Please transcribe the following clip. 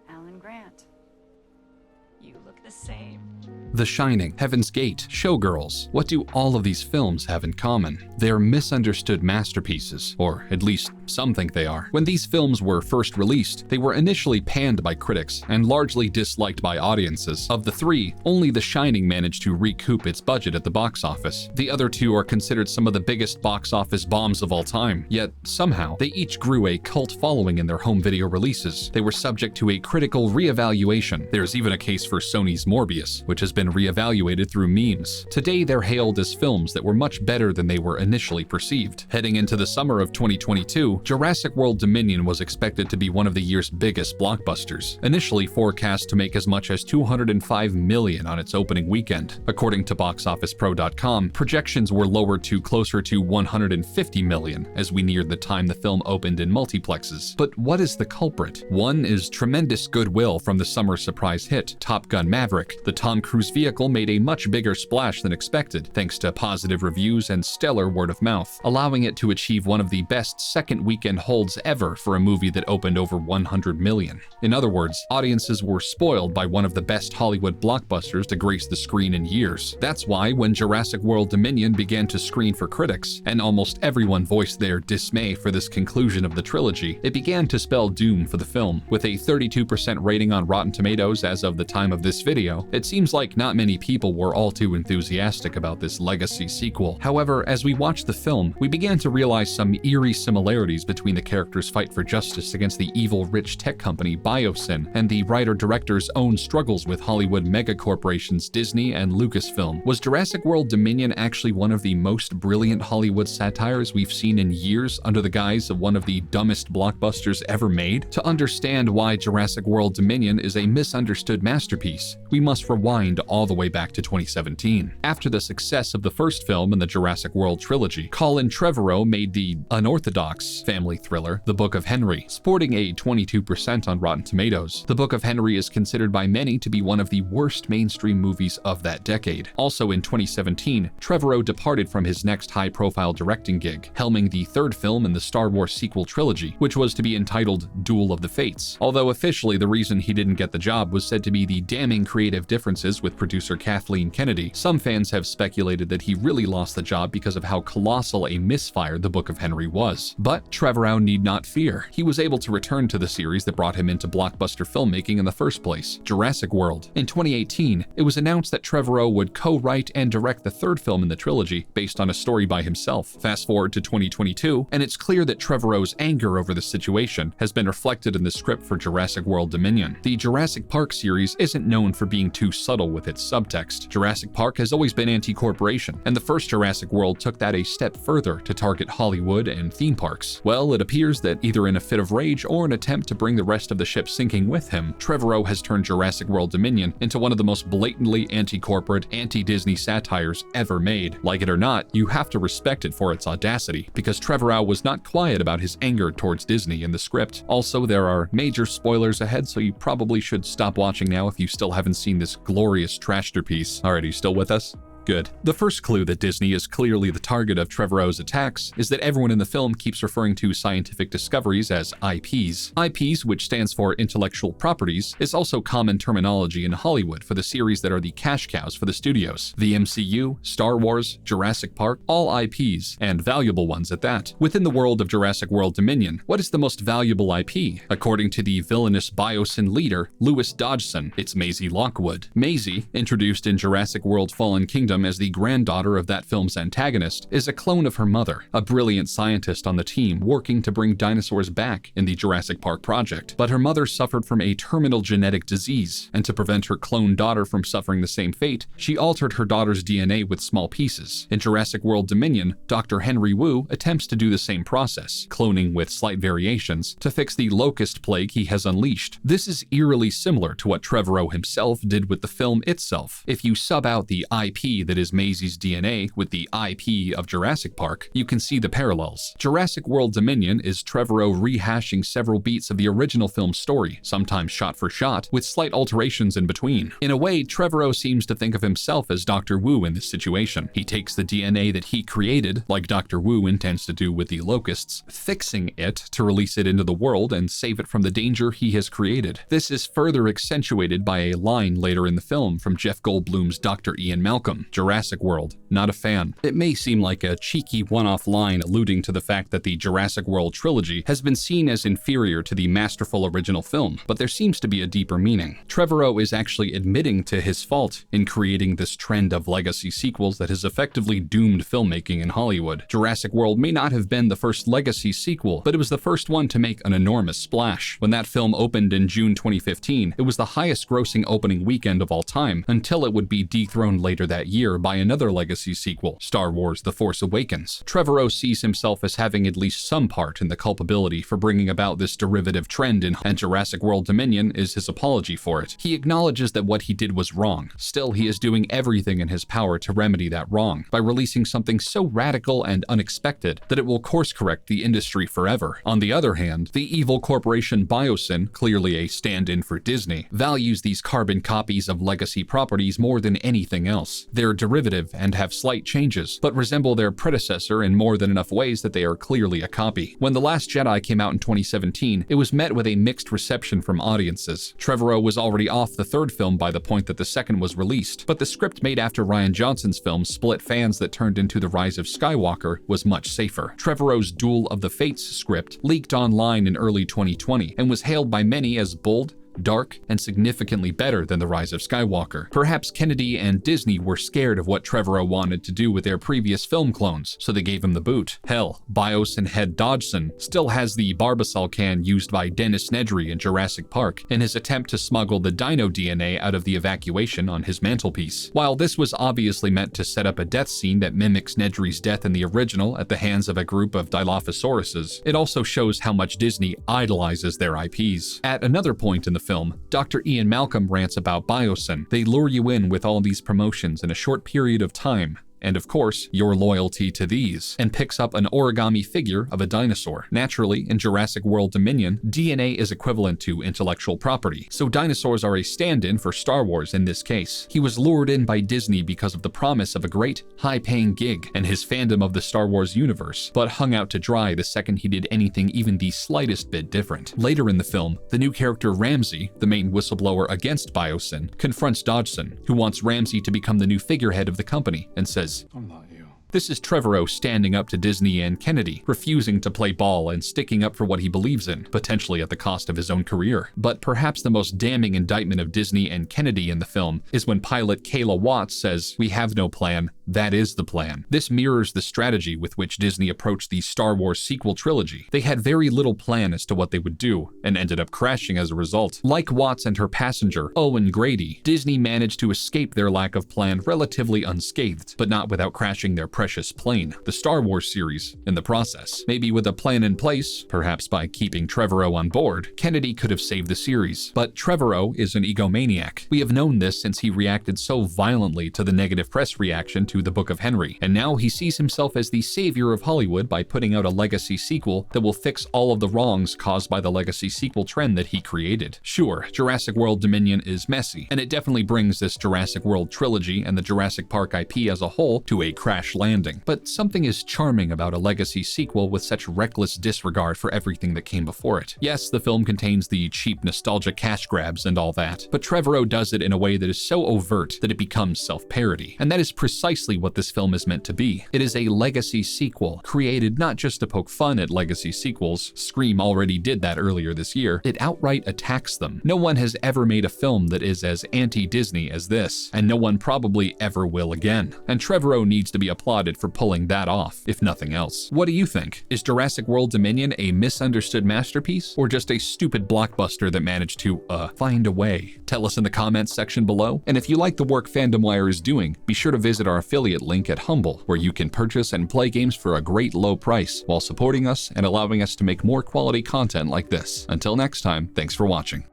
Alan Grant. You look the same. The Shining, Heaven's Gate, Showgirls. What do all of these films have in common? They are misunderstood masterpieces, or at least some think they are. When these films were first released, they were initially panned by critics and largely disliked by audiences. Of the three, only The Shining managed to recoup its budget at the box office. The other two are considered some of the biggest box office bombs of all time, yet somehow they each grew a cult following in their home video releases. They were subject to a critical re-evaluation. There's even a case for Sony's Morbius, which has been re-evaluated through memes. Today, they're hailed as films that were much better than they were initially perceived. Heading into the summer of 2022, Jurassic World Dominion was expected to be one of the year's biggest blockbusters, initially forecast to make as much as $205 million on its opening weekend. According to BoxOfficePro.com, projections were lowered to closer to $150 million as we neared the time the film opened in multiplexes. But what is the culprit? One is tremendous goodwill from the summer surprise hit, Top Gun Maverick. The Tom Cruise vehicle made a much bigger splash than expected, thanks to positive reviews and stellar word of mouth, allowing it to achieve one of the best second weekend holds ever for a movie that opened over $100 million. In other words, audiences were spoiled by one of the best Hollywood blockbusters to grace the screen in years. That's why when Jurassic World Dominion began to screen for critics, and almost everyone voiced their dismay for this conclusion of the trilogy, it began to spell doom for the film. With a 32% rating on Rotten Tomatoes as of the time of this video, it seems like not many people were all too enthusiastic about this legacy sequel. However, as we watched the film, we began to realize some eerie similarities between the characters' fight for justice against the evil rich tech company Biosyn and the writer-director's own struggles with Hollywood megacorporations Disney and Lucasfilm. Was Jurassic World Dominion actually one of the most brilliant Hollywood satires we've seen in years under the guise of one of the dumbest blockbusters ever made? To understand why Jurassic World Dominion is a misunderstood masterpiece, we must rewind all the way back to 2017. After the success of the first film in the Jurassic World trilogy, Colin Trevorrow made the unorthodox family thriller The Book of Henry, sporting a 22% on Rotten Tomatoes. The Book of Henry is considered by many to be one of the worst mainstream movies of that decade. Also in 2017, Trevorrow departed from his next high-profile directing gig, helming the third film in the Star Wars sequel trilogy, which was to be entitled Duel of the Fates. Although officially the reason he didn't get the job was said to be the damning creative differences with producer Kathleen Kennedy, some fans have speculated that he really lost the job because of how colossal a misfire The Book of Henry was. But Trevorrow need not fear. He was able to return to the series that brought him into blockbuster filmmaking in the first place, Jurassic World. In 2018, it was announced that Trevorrow would co-write and direct the third film in the trilogy based on a story by himself. Fast forward to 2022, and it's clear that Trevorrow's anger over the situation has been reflected in the script for Jurassic World Dominion. The Jurassic Park series isn't known for being too subtle with its subtext. Jurassic Park has always been anti-corporation, and the first Jurassic World took that a step further to target Hollywood and theme parks. Well, it appears that either in a fit of rage or an attempt to bring the rest of the ship sinking with him, Trevorrow has turned Jurassic World Dominion into one of the most blatantly anti-corporate, anti-Disney satires ever made. Like it or not, you have to respect it for its audacity, because Trevorrow was not quiet about his anger towards Disney in the script. Also, there are major spoilers ahead, so you probably should stop watching now if you still haven't seen this glorious trashterpiece. Alright, are you still with us? Good. The first clue that Disney is clearly the target of Trevorrow's attacks is that everyone in the film keeps referring to scientific discoveries as IPs. IPs, which stands for intellectual properties, is also common terminology in Hollywood for the series that are the cash cows for the studios. The MCU, Star Wars, Jurassic Park, all IPs, and valuable ones at that. Within the world of Jurassic World Dominion, what is the most valuable IP? According to the villainous Biosyn leader, Lewis Dodgson, it's Maisie Lockwood. Maisie, introduced in Jurassic World Fallen Kingdom as the granddaughter of that film's antagonist, is a clone of her mother, a brilliant scientist on the team working to bring dinosaurs back in the Jurassic Park project. But her mother suffered from a terminal genetic disease, and to prevent her clone daughter from suffering the same fate, she altered her daughter's DNA with small pieces. In Jurassic World Dominion, Dr. Henry Wu attempts to do the same process, cloning with slight variations, to fix the locust plague he has unleashed. This is eerily similar to what Trevorrow himself did with the film itself. If you sub out the IP IP that is Maisie's DNA with the IP of Jurassic Park, you can see the parallels. Jurassic World Dominion is Trevorrow rehashing several beats of the original film's story, sometimes shot for shot, with slight alterations in between. In a way, Trevorrow seems to think of himself as Dr. Wu in this situation. He takes the DNA that he created, like Dr. Wu intends to do with the locusts, fixing it to release it into the world and save it from the danger he has created. This is further accentuated by a line later in the film from Jeff Goldblum's Dr. Ian Malcolm, Jurassic World, not a fan. It may seem like a cheeky one-off line alluding to the fact that the Jurassic World trilogy has been seen as inferior to the masterful original film, but there seems to be a deeper meaning. Trevorrow is actually admitting to his fault in creating this trend of legacy sequels that has effectively doomed filmmaking in Hollywood. Jurassic World may not have been the first legacy sequel, but it was the first one to make an enormous splash. When that film opened in June 2015, it was the highest grossing opening weekend of all time, until it would be dethroned later that year by another legacy sequel, Star Wars: The Force Awakens. Trevorrow sees himself as having at least some part in the culpability for bringing about this derivative trend and Jurassic World Dominion is his apology for it. He acknowledges that what he did was wrong. Still, he is doing everything in his power to remedy that wrong by releasing something so radical and unexpected that it will course-correct the industry forever. On the other hand, the evil corporation Biosyn, clearly a stand-in for Disney, values these carbon copies of legacy properties more than anything else. They're derivative and have slight changes, but resemble their predecessor in more than enough ways that they are clearly a copy. When The Last Jedi came out in 2017, it was met with a mixed reception from audiences. Trevorrow was already off the third film by the point that the second was released, but the script made after Rian Johnson's film split fans that turned into The Rise of Skywalker was much safer. Trevorrow's Duel of the Fates script leaked online in early 2020 and was hailed by many as bold, dark, and significantly better than The Rise of Skywalker. Perhaps Kennedy and Disney were scared of what Trevorrow wanted to do with their previous film clones, so they gave him the boot. Hell, Biosyn head Dodgson still has the Barbasol can used by Dennis Nedry in Jurassic Park in his attempt to smuggle the dino DNA out of the evacuation on his mantelpiece. While this was obviously meant to set up a death scene that mimics Nedry's death in the original at the hands of a group of Dilophosauruses, it also shows how much Disney idolizes their IPs. At another point in the film, Dr. Ian Malcolm rants about Biosyn. They lure you in with all these promotions in a short period of time, and of course, your loyalty to these, and picks up an origami figure of a dinosaur. Naturally, in Jurassic World Dominion, DNA is equivalent to intellectual property, so dinosaurs are a stand-in for Star Wars in this case. He was lured in by Disney because of the promise of a great, high-paying gig and his fandom of the Star Wars universe, but hung out to dry the second he did anything even the slightest bit different. Later in the film, the new character Ramsey, the main whistleblower against Biosyn, confronts Dodgson, who wants Ramsey to become the new figurehead of the company, and says, I'm not you. This is Trevorrow standing up to Disney and Kennedy, refusing to play ball and sticking up for what he believes in, potentially at the cost of his own career. But perhaps the most damning indictment of Disney and Kennedy in the film is when pilot Kayla Watts says, "We have no plan, that is the plan." This mirrors the strategy with which Disney approached the Star Wars sequel trilogy. They had very little plan as to what they would do, and ended up crashing as a result. Like Watts and her passenger, Owen Grady, Disney managed to escape their lack of plan relatively unscathed, but not without crashing their precious plane, the Star Wars series, in the process. Maybe with a plan in place, perhaps by keeping Trevorrow on board, Kennedy could have saved the series. But Trevorrow is an egomaniac. We have known this since he reacted so violently to the negative press reaction to The Book of Henry, and now he sees himself as the savior of Hollywood by putting out a legacy sequel that will fix all of the wrongs caused by the legacy sequel trend that he created. Sure, Jurassic World Dominion is messy, and it definitely brings this Jurassic World trilogy and the Jurassic Park IP as a whole to a crash landing. But something is charming about a legacy sequel with such reckless disregard for everything that came before it. Yes, the film contains the cheap nostalgia cash grabs and all that, but Trevorrow does it in a way that is so overt that it becomes self-parody. And that is precisely what this film is meant to be. It is a legacy sequel, created not just to poke fun at legacy sequels. Scream already did that earlier this year. It outright attacks them. No one has ever made a film that is as anti-Disney as this, and no one probably ever will again. And Trevorrow needs to be applauded for pulling that off, if nothing else. What do you think? Is Jurassic World Dominion a misunderstood masterpiece, or just a stupid blockbuster that managed to, find a way? Tell us in the comments section below, and if you like the work FandomWire is doing, be sure to visit our affiliate link at Humble, where you can purchase and play games for a great low price, while supporting us and allowing us to make more quality content like this. Until next time, thanks for watching.